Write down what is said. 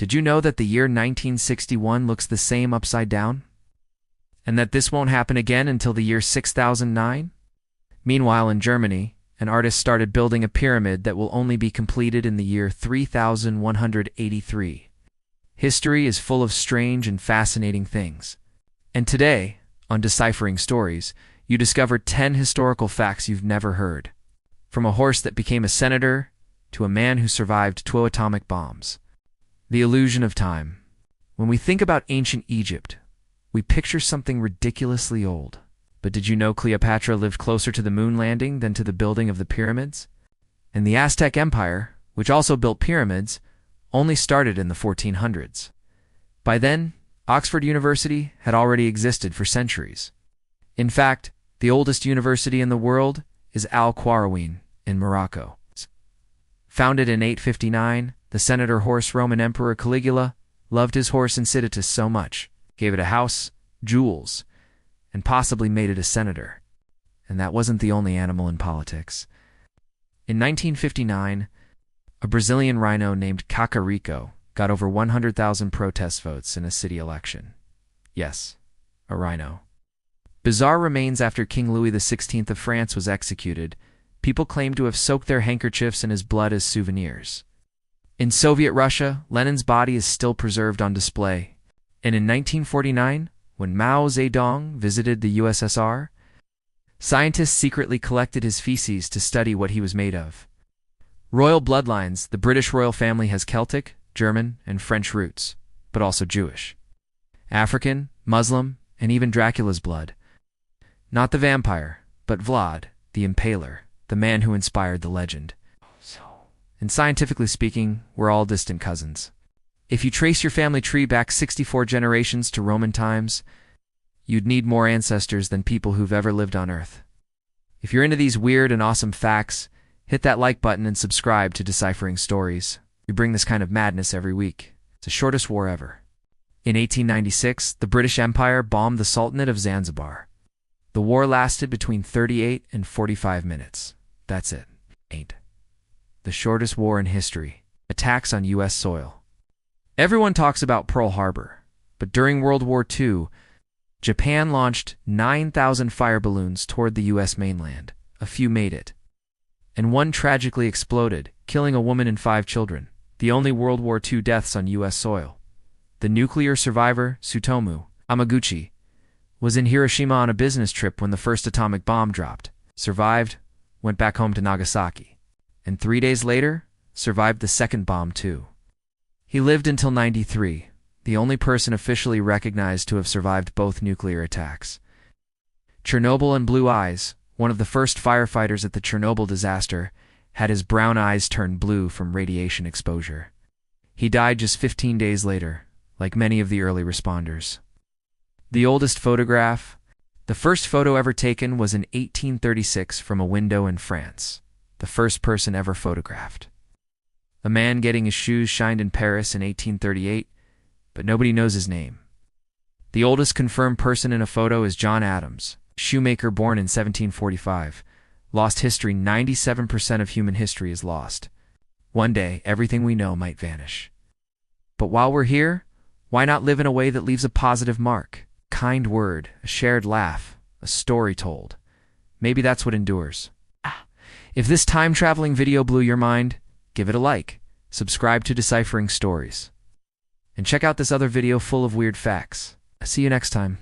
Did you know that the year 1961 looks the same upside down? And that this won't happen again until the year 6009? Meanwhile, in Germany, an artist started building a pyramid that will only be completed in the year 3183. History is full of strange and fascinating things. And today, on Deciphering Stories, you discover 10 historical facts you've never heard. From a horse that became a senator to a man who survived 2 atomic bombs. The illusion of time. When we think about ancient Egypt, we picture something ridiculously old. But did you know Cleopatra lived closer to the moon landing than to the building of the pyramids? And the Aztec Empire, which also built pyramids, only started in the 1400s. By then, Oxford University had already existed for centuries. In fact, the oldest university in the world is Al Qarawiyyin in Morocco. Founded in 859, the senator horse Roman Emperor Caligula loved his horse Incitatus so much, gave it a house, jewels, and possibly made it a senator. And that wasn't the only animal in politics. In 1959, a Brazilian rhino named Cacarico got over 100,000 protest votes in a city election. Yes, a rhino. Bizarre remains after King Louis XVI of France was executed. People claim to have soaked their handkerchiefs in his blood as souvenirs. In Soviet Russia, Lenin's body is still preserved on display. And in 1949, when Mao Zedong visited the USSR, scientists secretly collected his feces to study what he was made of. Royal bloodlines. The British royal family has Celtic, German, and French roots, but also Jewish, African, Muslim, and even Dracula's blood. Not the vampire, but Vlad, the Impaler, the man who inspired the legend. And scientifically speaking, we're all distant cousins. If you trace your family tree back 64 generations to Roman times, you'd need more ancestors than people who've ever lived on Earth. If you're into these weird and awesome facts, hit that like button and subscribe to Deciphering Stories. We bring this kind of madness every week. It's the shortest war ever. In 1896, the British Empire bombed the Sultanate of Zanzibar. The war lasted between 38 and 45 minutes. That's it. The shortest war in history. Attacks on U.S. soil. Everyone talks about Pearl Harbor, but during World War II, Japan launched 9,000 fire balloons toward the U.S. mainland. A few made it. And one tragically exploded, killing a woman and 5 children, the only World War II deaths on U.S. soil. The nuclear survivor, Tsutomu Hamaguchi, was in Hiroshima on a business trip when the first atomic bomb dropped, survived, went back home to Nagasaki, and 3 days later, survived the second bomb too. He lived until 93, the only person officially recognized to have survived both nuclear attacks. Chernobyl and Blue Eyes, one of the first firefighters at the Chernobyl disaster, had his brown eyes turn blue from radiation exposure. He died just 15 days later, like many of the early responders. The oldest photograph. The first photo ever taken was in 1836 from a window in France. The first person ever photographed. A man getting his shoes shined in Paris in 1838, but nobody knows his name. The oldest confirmed person in a photo is John Adams, shoemaker born in 1745. Lost history. 97% of human history is lost. One day, everything we know might vanish. But while we're here, why not live in a way that leaves a positive mark? A kind word, a shared laugh, a story told. Maybe that's what endures. If this time-traveling video blew your mind, give it a like, subscribe to Deciphering Stories, and check out this other video full of weird facts. See you next time.